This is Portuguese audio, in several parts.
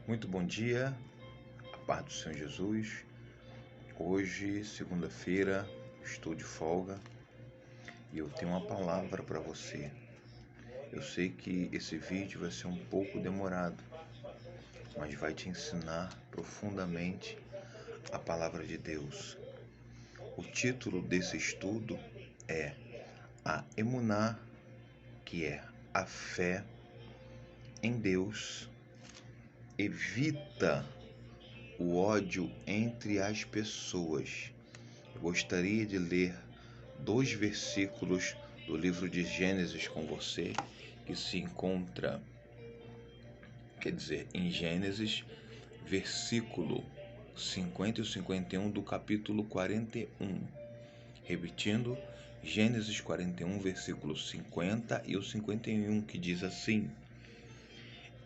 Muito bom dia, a paz do Senhor Jesus. Hoje, segunda-feira, estou de folga e eu tenho uma palavra para você. Eu sei que esse vídeo vai ser um pouco demorado, mas vai te ensinar profundamente a palavra de Deus. O título desse estudo é A Emuná, que é a fé em Deus, evita o ódio entre as pessoas. Eu gostaria de ler 2 versículos do livro de Gênesis com você, que se encontra, em Gênesis, versículo 50 e 51 do capítulo 41. Repetindo, Gênesis 41, versículos 50 e o 51, que diz assim: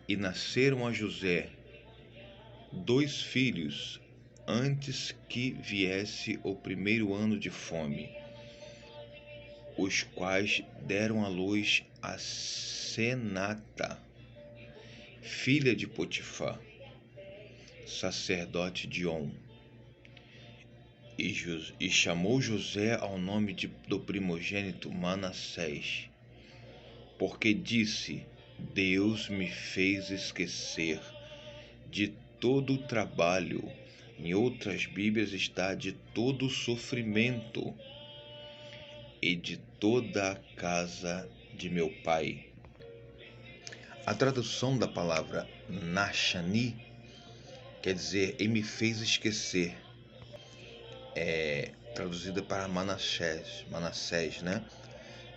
E nasceram a José 2 filhos antes que viesse o primeiro ano de fome, os quais deram à luz a Senata, filha de Potifar, sacerdote de On. E chamou José ao nome do primogênito Manassés, porque disse: Deus me fez esquecer de todo o trabalho. Em outras Bíblias está de todo o sofrimento e de toda a casa de meu pai. A tradução da palavra Nachani quer dizer e me fez esquecer. É traduzida para Manassés, né?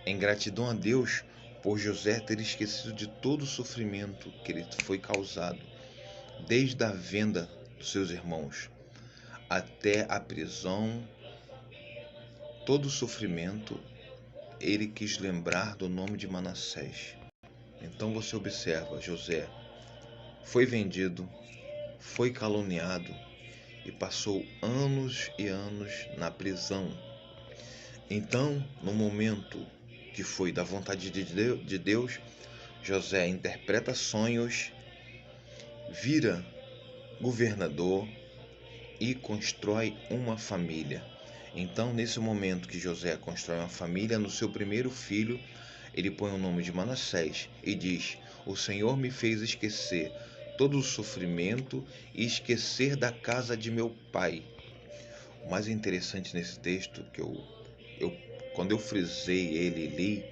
Em gratidão a Deus por José ter esquecido de todo o sofrimento que lhe foi causado, desde a venda dos seus irmãos até a prisão, todo o sofrimento, ele quis lembrar do nome de Manassés. Então você observa, José foi vendido, foi caluniado e passou anos e anos na prisão. Então, no momento que foi da vontade de Deus, José interpreta sonhos, vira governador e constrói uma família. Então, nesse momento que José constrói uma família, no seu primeiro filho, ele põe o nome de Manassés e diz: O Senhor me fez esquecer todo o sofrimento e esquecer da casa de meu pai. O mais interessante nesse texto, quando eu frisei ele e li,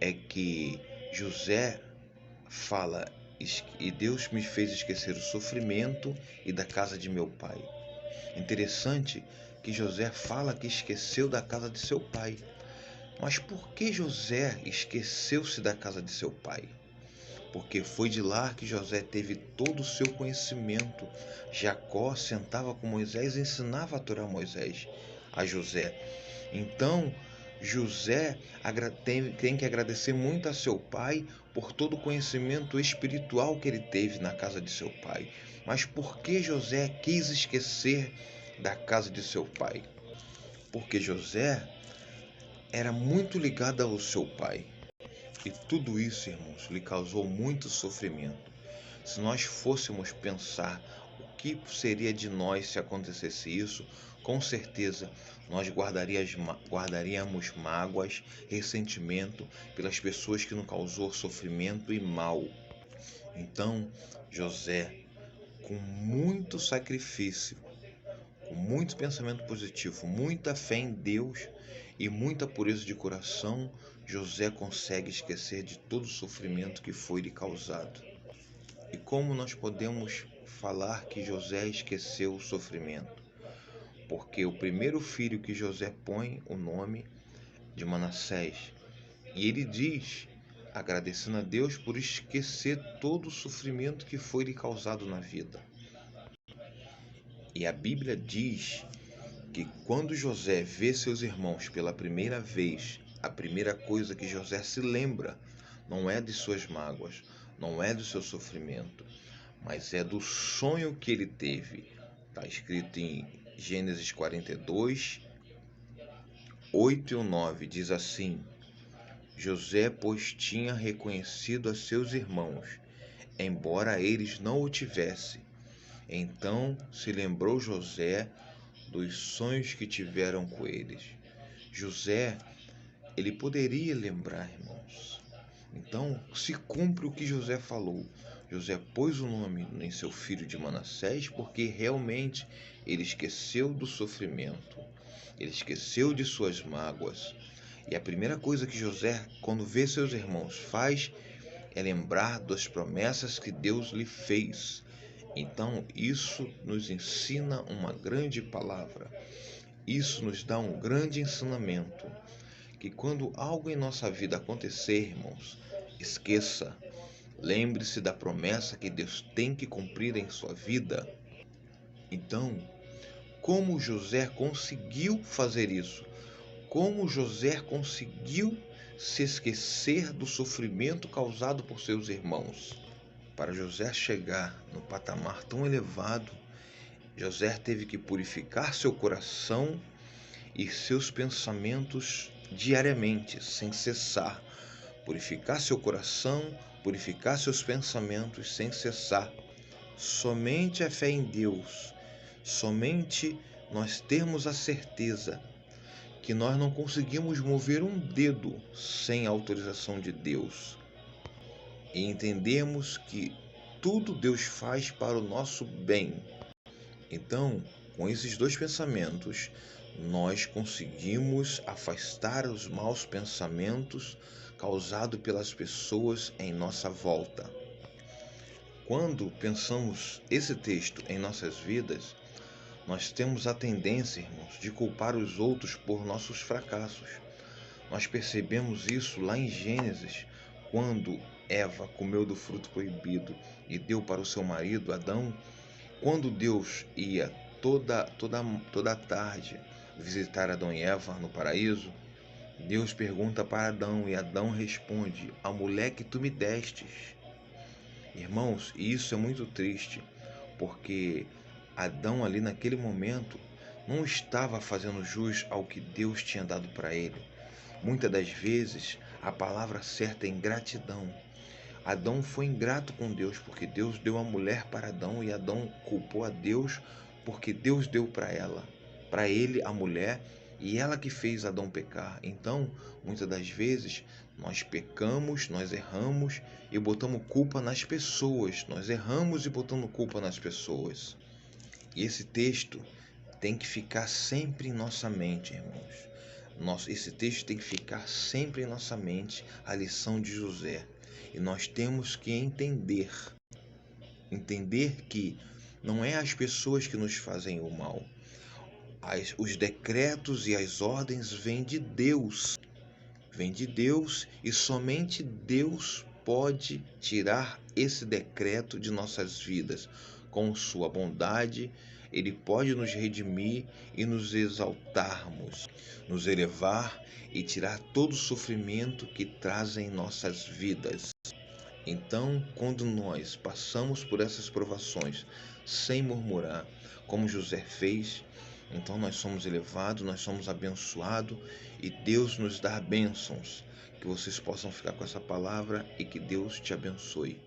é que José fala: e Deus me fez esquecer o sofrimento e da casa de meu pai. Interessante que José fala que esqueceu da casa de seu pai. Mas por que José esqueceu-se da casa de seu pai? Porque foi de lá que José teve todo o seu conhecimento. Jacó sentava com Moisés e ensinava a Torá a Moisés, a José. Então, José tem que agradecer muito a seu pai por todo o conhecimento espiritual que ele teve na casa de seu pai. Mas por que José quis esquecer da casa de seu pai? Porque José era muito ligado ao seu pai. E tudo isso, irmãos, lhe causou muito sofrimento. Se nós fôssemos pensar o que seria de nós se acontecesse isso, com certeza nós guardaríamos mágoas, ressentimento pelas pessoas que nos causou sofrimento e mal. Então, José, com muito sacrifício, com muito pensamento positivo, muita fé em Deus e muita pureza de coração, José consegue esquecer de todo o sofrimento que foi lhe causado. E como nós podemos falar que José esqueceu o sofrimento? Porque o primeiro filho que José põe o nome de Manassés, e ele diz, agradecendo a Deus por esquecer todo o sofrimento que foi lhe causado na vida. E a Bíblia diz que quando José vê seus irmãos pela primeira vez, a primeira coisa que José se lembra não é de suas mágoas, não é do seu sofrimento, mas é do sonho que ele teve. Está escrito em Gênesis 42, 8 e 9, diz assim: José, pois, tinha reconhecido a seus irmãos embora eles não o tivessem. Então se lembrou José dos sonhos que tiveram com eles. José, ele poderia lembrar, irmãos. Então se cumpre o que José falou. José pôs o nome em seu filho de Manassés porque realmente ele esqueceu do sofrimento, ele esqueceu de suas mágoas. E a primeira coisa que José, quando vê seus irmãos, faz é lembrar das promessas que Deus lhe fez. Então, isso nos ensina uma grande palavra. Isso nos dá um grande ensinamento. Que quando algo em nossa vida acontecer, irmãos, esqueça. Lembre-se da promessa que Deus tem que cumprir em sua vida. Então, como José conseguiu fazer isso? Como José conseguiu se esquecer do sofrimento causado por seus irmãos? Para José chegar no patamar tão elevado, José teve que purificar seu coração e seus pensamentos diariamente, sem cessar. Purificar seu coração, purificar seus pensamentos sem cessar. Somente a fé em Deus, somente nós termos a certeza que nós não conseguimos mover um dedo sem a autorização de Deus. E entendemos que tudo Deus faz para o nosso bem. Então, com esses dois pensamentos, nós conseguimos afastar os maus pensamentos causados pelas pessoas em nossa volta. Quando pensamos esse texto em nossas vidas, nós temos a tendência, irmãos, de culpar os outros por nossos fracassos. Nós percebemos isso lá em Gênesis, quando Eva comeu do fruto proibido e deu para o seu marido Adão. Quando Deus ia toda tarde visitar Adão e Eva no paraíso, Deus pergunta para Adão e Adão responde: a mulher que tu me destes. Irmãos, isso é muito triste, porque Adão ali naquele momento não estava fazendo jus ao que Deus tinha dado para ele. Muitas das vezes a palavra certa é ingratidão. Adão foi ingrato com Deus porque Deus deu a mulher para Adão e Adão culpou a Deus porque Deus deu para ele a mulher e ela que fez Adão pecar. Então, muitas das vezes nós pecamos, nós erramos e botamos culpa nas pessoas. Nós erramos e botamos culpa nas pessoas. E esse texto tem que ficar sempre em nossa mente, irmãos. Esse texto tem que ficar sempre em nossa mente, a lição de José. E nós temos que entender que não é as pessoas que nos fazem o mal. Os decretos e as ordens vêm de Deus. Vêm de Deus e somente Deus pode tirar esse decreto de nossas vidas. Com sua bondade, Ele pode nos redimir e nos exaltarmos, nos elevar e tirar todo o sofrimento que trazem em nossas vidas. Então, quando nós passamos por essas provações sem murmurar, como José fez, então nós somos elevados, nós somos abençoados e Deus nos dá bênçãos. Que vocês possam ficar com essa palavra e que Deus te abençoe.